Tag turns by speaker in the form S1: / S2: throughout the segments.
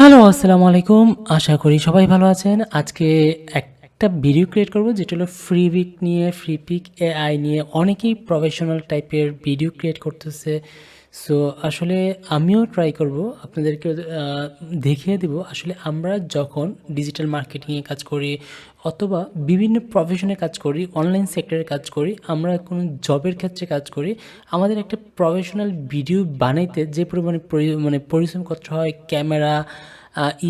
S1: Hello, আসসালামু আলাইকুম। আশা করি সবাই ভালো আছেন। আজকে একটা ভিডিও ক্রিয়েট করব যেটা হলো ফ্রি পিক এআই নিয়ে অনেকেই প্রফেশনাল টাইপের ভিডিও ক্রিয়েট করতেছে। সো আসলে আমিও ট্রাই করব আপনাদেরকে দেখিয়ে দিব আসলে আমরা যখন ডিজিটাল মার্কেটিংয়ে কাজ করি অথবা বিভিন্ন প্রফেশনে কাজ করি, অনলাইন সেক্টরে কাজ করি, আমরা কোনো জবের ক্ষেত্রে কাজ করি, আমাদের একটা প্রফেশনাল ভিডিও বানাইতে যে পরিমাণে পরিশ্রম করতে হয়, ক্যামেরা,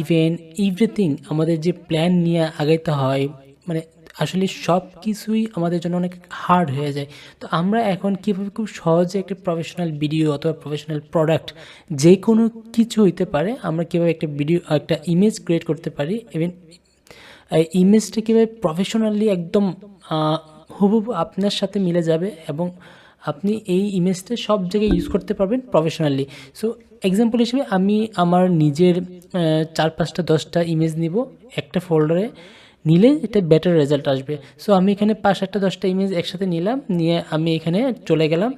S1: ইভেন্ট, এভরিথিং আমাদের যে প্ল্যান নিয়ে আগাইতে হয়, মানে আসলে সব কিছুই আমাদের জন্য অনেক হার্ড হয়ে যায়। তো আমরা এখন কীভাবে খুব সহজে একটা প্রফেশনাল ভিডিও অথবা প্রফেশনাল প্রোডাক্ট যে কোনো কিছু হইতে পারে, আমরা কীভাবে একটা ভিডিও, একটা ইমেজ ক্রিয়েট করতে পারি, ইভেন এই ইমেজটা কীভাবে প্রফেশনালি একদম হুবহু আপনার সাথে মিলে যাবে এবং আপনি এই ইমেজটা সব জায়গায় ইউজ করতে পারবেন প্রফেশনালি। সো এক্সাম্পল হিসেবে আমি আমার নিজের 4-5টা 10টা ইমেজ নিব একটা ফোল্ডারে, নিলে এটা বেটার রেজাল্ট আসবে। সো আমি এখানে 5-8টা 10টা ইমেজ একসাথে নিলাম, নিয়ে আমি এখানে চলে গেলাম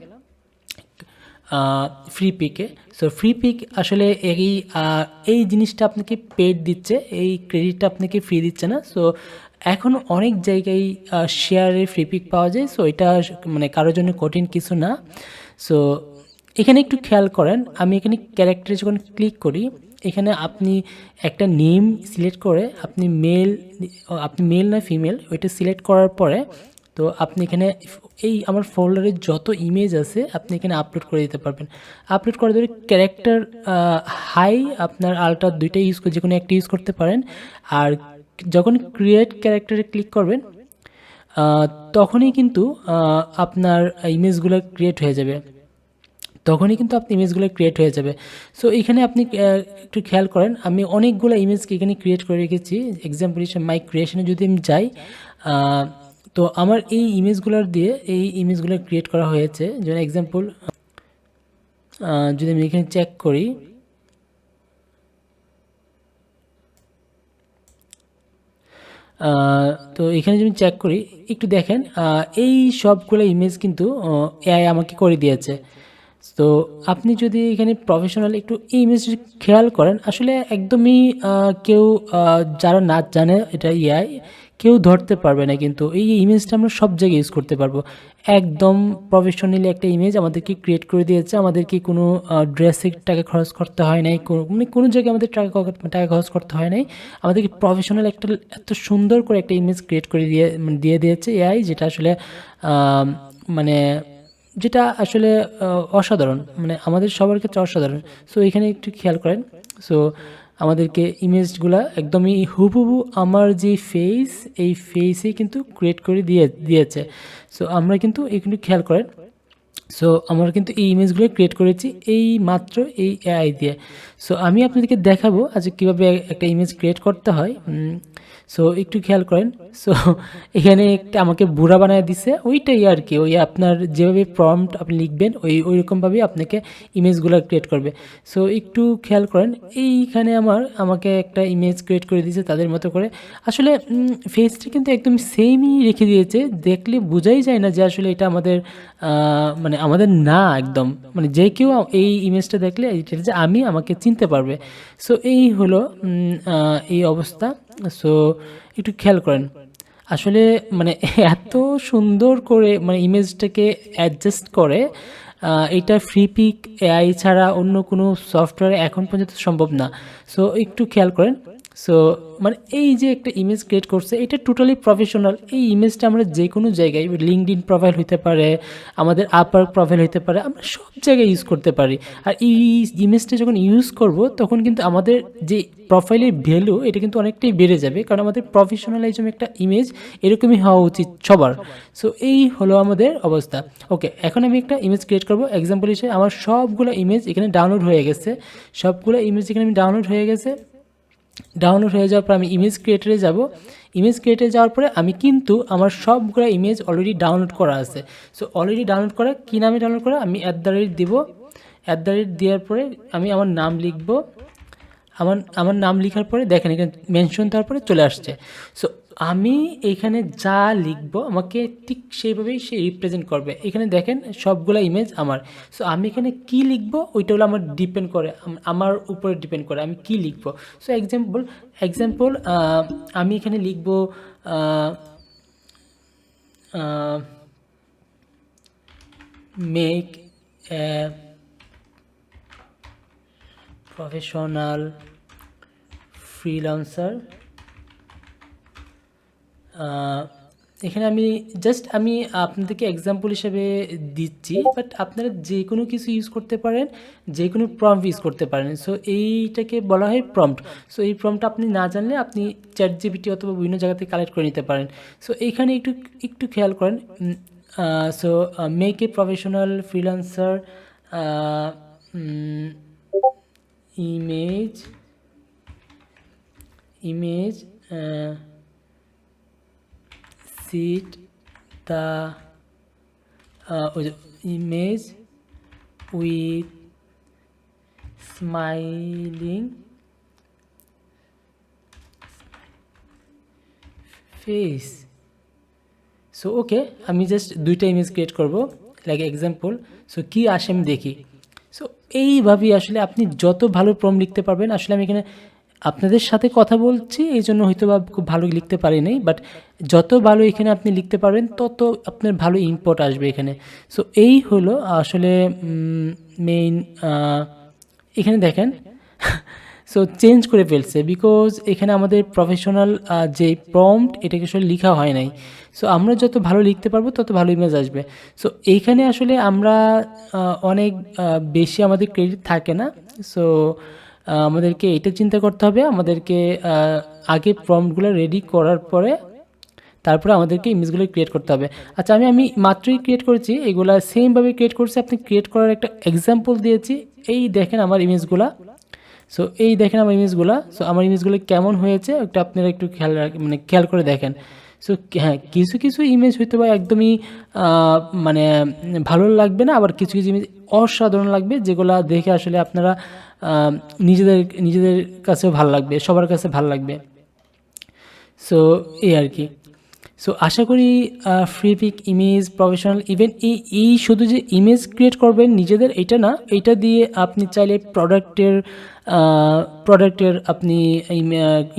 S1: ফ্রি পিকে। সো ফ্রি পিক আসলে এই জিনিসটা আপনাকে পেড দিচ্ছে, এই ক্রেডিটটা আপনাকে ফ্রি দিচ্ছে না। সো এখন অনেক জায়গায় শেয়ারে ফ্রি পিক পাওয়া যায়। সো এটা মানে কারোর জন্য কঠিন কিছু না। সো এখানে একটু খেয়াল করেন, আমি এখানে ক্যারেক্টারে যখন ক্লিক করি, এখানে আপনি একটা নেম সিলেক্ট করে আপনি মেল না ফিমেল ওইটা সিলেক্ট করার পরে তো আপনি এখানে এই আমার ফোল্ডারে যত ইমেজ আছে আপনি এখানে আপলোড করে দিতে পারবেন। আপলোড করার ধরে ক্যারেক্টার হাই আপনার আল্ট্রা দুইটাই ইউজ করে যে কোনো একটা ইউজ করতে পারেন। আর যখন ক্রিয়েট ক্যারেক্টারে ক্লিক করবেন তখনই কিন্তু আপনার ইমেজগুলো ক্রিয়েট হয়ে যাবে, সো এখানে আপনি একটু খেয়াল করেন, আমি অনেকগুলো ইমেজকে এখানে ক্রিয়েট করে রেখেছি। এক্সাম্পল হিসেবে মাই ক্রিয়েশনে যদি আমি যাই, তো আমার এই ইমেজগুলো ক্রিয়েট করা হয়েছে। যেমন এক্সাম্পল যদি আমি এখানে চেক করি, তো এখানে যদি চেক করি একটু দেখেন, এই সবগুলো ইমেজ কিন্তু এআই আমাকে করে দিয়েছে। তো আপনি যদি এখানে প্রফেশনাল একটু এই ইমেজ খেয়াল করেন, আসলে একদমই কেউ যারা না জানে এটা এআই কেউ ধরতে পারবে না, কিন্তু এই ইমেজটা আমরা সব জায়গায় ইউজ করতে পারবো। একদম প্রফেশনালি একটা ইমেজ আমাদেরকে ক্রিয়েট করে দিয়েছে, আমাদেরকে কোনো ড্রেসে টাকা খরচ করতে হয় নাই, কোনো জায়গায় আমাদের টাকা খরচ করতে হয় নাই, আমাদেরকে প্রফেশনাল একটা এত সুন্দর করে একটা ইমেজ ক্রিয়েট করে দিয়ে দিয়েছে এআই, যেটা আসলে মানে যেটা আসলে অসাধারণ, মানে আমাদের সবার ক্ষেত্রে অসাধারণ। সো এখানে একটু খেয়াল করেন, সো আমাদেরকে ইমেজগুলা একদমই হুবহু আমার যে ফেস, এই ফেসে কিন্তু ক্রিয়েট করে দিয়েছে। সো আমরা কিন্তু এখানে খেয়াল করেন, সো আমরা কিন্তু এই ইমেজগুলো ক্রিয়েট করেছি এই মাত্র এই এআই দিয়ে। সো আমি আপনাদেরকে দেখাবো আজকে কীভাবে একটা ইমেজ ক্রিয়েট করতে হয়। সো একটু খেয়াল করেন, সো এখানে একটা আমাকে বুড়া বানায় দিছে, ওইটাই আর কি, ওই আপনার যেভাবে প্রম্পট আপনি লিখবেন ওইরকমভাবেই আপনাকে ইমেজগুলো ক্রিয়েট করবে। সো একটু খেয়াল করেন, এইখানে আমাকে একটা ইমেজ ক্রিয়েট করে দিয়েছে তাদের মতো করে। আসলে ফেসটা কিন্তু একদম সেমই রেখে দিয়েছে, দেখলে বোঝাই যায় না যে আসলে এটা আমাদের মানে আমাদের না, একদম মানে যে কেউ এই ইমেজটা দেখলে এটা যে আমাকে চিনতে পারবে। সো এই হলো এই অবস্থা। সো একটু খেয়াল করেন, আসলে মানে এত সুন্দর করে মানে ইমেজটাকে অ্যাডজাস্ট করে, এটা ফ্রি পিক এআই ছাড়া অন্য কোনো সফটওয়্যারে এখন পর্যন্ত সম্ভব না। সো একটু খেয়াল করেন, সো মানে এই যে একটা ইমেজ ক্রিয়েট করছে এটা টোটালি প্রফেশনাল। এই ইমেজটা আমরা যে কোনো জায়গায়, লিঙ্কডইন প্রোফাইল হতে পারে, আমাদের আপার প্রোফাইল হতে পারে, আমরা সব জায়গায় ইউজ করতে পারি। আর এই ইমেজটা যখন ইউজ করব তখন কিন্তু আমাদের যে প্রোফাইলের ভ্যালু এটা কিন্তু অনেকটাই বেড়ে যাবে, কারণ আমাদের প্রফেশনালাইজম একটা ইমেজ এরকমই হওয়া উচিত সবার। সো এই হলো আমাদের অবস্থা। ওকে, এখন আমি একটা ইমেজ ক্রিয়েট করব। এক্সাম্পল হিসেবে আমার সবগুলো ইমেজ এখানে ডাউনলোড হয়ে গেছে, ডাউনলোড হয়ে যাওয়ার পর আমি ইমেজ ক্রিয়েটারে যাব। ইমেজ ক্রিয়েটারে যাওয়ার পরে আমি কিন্তু আমার সবগুলো ইমেজ অলরেডি ডাউনলোড করা আছে। সো অলরেডি ডাউনলোড করা, কী নামে ডাউনলোড করা, আমি @ দিব। দেওয়ার পরে আমি আমার নাম লিখব। আমার নাম লেখার পরে দেখেন এখানে মেনশন তারপরে চলে আসছে। সো আমি এখানে যা লিখবো আমাকে ঠিক সেইভাবেই সে রিপ্রেজেন্ট করবে। এখানে দেখেন সবগুলা ইমেজ আমার। সো আমি এখানে কি লিখবো ওইটা হলো আমার ডিপেন্ড করে, আমার উপরে ডিপেন্ড করে আমি কি লিখবো। সো এক্সাম্পল আমি এখানে লিখবো মেক এ প্রফেশনাল ফ্রিল্যান্সার। এখানে আমি আপনাদেরকে এক্সাম্পল হিসেবে দিচ্ছি, বাট আপনারা যে কোনো কিছু ইউজ করতে পারেন, যে কোনো প্রম্পট ইউজ করতে পারেন। সো এইটাকে বলা হয় প্রম্পট। সো এই প্রম্পটটা আপনি না জানলে আপনি ChatGPT অথবা বিভিন্ন জায়গা থেকে কালেক্ট করে নিতে পারেন। সো এইখানে একটু খেয়াল করেন। So make a professional freelancer image sit the image with smiling face. So okay, আমি জাস্ট দুইটা ইমেজ ক্রিয়েট করব লাইক এক্সাম্পল। সো কি আসে আমি দেখি। সো এইভাবেই আসলে আপনি যত ভালো প্রম্পট লিখতে পারবেন, আসলে আমি এখানে আপনাদের সাথে কথা বলছি এই জন্য হয়তো বা খুব ভালো লিখতে পারি নাই, বাট যত ভালো এখানে আপনি লিখতে পারবেন তত আপনার ভালো ইম্পোর্ট আসবে এখানে। সো এই হলো আসলে মেইন। এখানে দেখেন সো চেঞ্জ করে ফেলছে, বিকজ এখানে আমাদের প্রফেশনাল যে প্রম্পট এটাকে আসলে লেখা হয় নাই। সো আমরা যত ভালো লিখতে পারবো তত ভালো ইমেজ আসবে। সো এইখানে আসলে আমরা অনেক বেশি আমাদের ক্রেডিট থাকে না। সো আমাদেরকে এটা চিন্তা করতে হবে, আমাদেরকে আগে প্রম্পটগুলো রেডি করার পরে তারপরে আমাদেরকে ইমেজগুলো ক্রিয়েট করতে হবে। আচ্ছা, আমি মাত্রই ক্রিয়েট করেছি, এগুলা সেমভাবে ক্রিয়েট করছি। আপনি ক্রিয়েট করার একটা এক্সাম্পল দিয়েছি। এই দেখেন আমার ইমেজগুলা। সো এই দেখেন আমার ইমেজগুলা। সো আমার ইমেজগুলো কেমন হয়েছে একটা আপনারা একটু খেয়াল করে দেখেন। সো হ্যাঁ, কিছু কিছু ইমেজ হয়তো বা একদমই মানে ভালো লাগবে না, আবার কিছু কিছু ইমেজ অসাধারণ লাগবে, যেগুলা দেখে আসলে আপনারা নিজেদের কাছেও ভালো লাগবে, সবার কাছে ভালো লাগবে। সো এই আর কি। সো আশা করি Freepik image professional even এই শুধু যে ইমেজ ক্রিয়েট করবেন নিজেদের এটা না, এটা দিয়ে আপনি চাইলে প্রোডাক্টের আপনি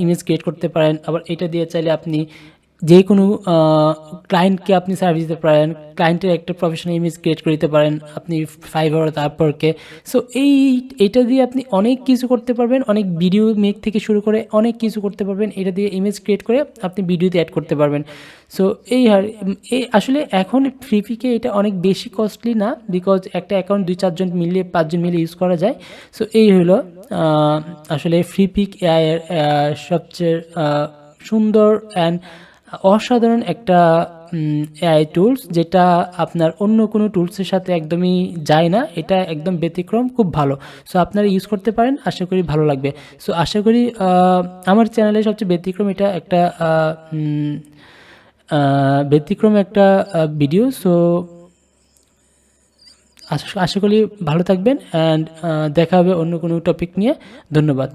S1: ইমেজ ক্রিয়েট করতে পারেন। আবার এটা দিয়ে চাইলে আপনি যে কোনো ক্লায়েন্টকে আপনি সার্ভিস দিতে পারেন, ক্লায়েন্টের একটা প্রফেশনাল ইমেজ ক্রিয়েট করে দিতে পারেন আপনি ফাইবার তারপরকে। সো এইটা দিয়ে আপনি অনেক কিছু করতে পারবেন, অনেক ভিডিও মেক থেকে শুরু করে অনেক কিছু করতে পারবেন। এটা দিয়ে ইমেজ ক্রিয়েট করে আপনি ভিডিওতে অ্যাড করতে পারবেন। সো এই আসলে এখন ফ্রিপিকে এটা অনেক বেশি কস্টলি না, বিকজ একটা অ্যাকাউন্ট 2-4 জন মিলিয়ে 5 জন মিলিয়ে ইউজ করা যায়। সো এই হলো আসলে ফ্রিপিক এআই এর সবচেয়ে সুন্দর অ্যান্ড অসাধারণ একটা এআই টুলস, যেটা আপনার অন্য কোনো টুলসের সাথে একদমই যায় না। এটা একদম ব্যতিক্রম, খুব ভালো। সো আপনারা ইউজ করতে পারেন, আশা করি ভালো লাগবে। সো আশা করি আমার চ্যানেলে সবচেয়ে ব্যতিক্রম এটা একটা ভিডিও। সো আশা করি ভালো থাকবেন, অ্যান্ড দেখা হবে অন্য কোনো টপিক নিয়ে। ধন্যবাদ।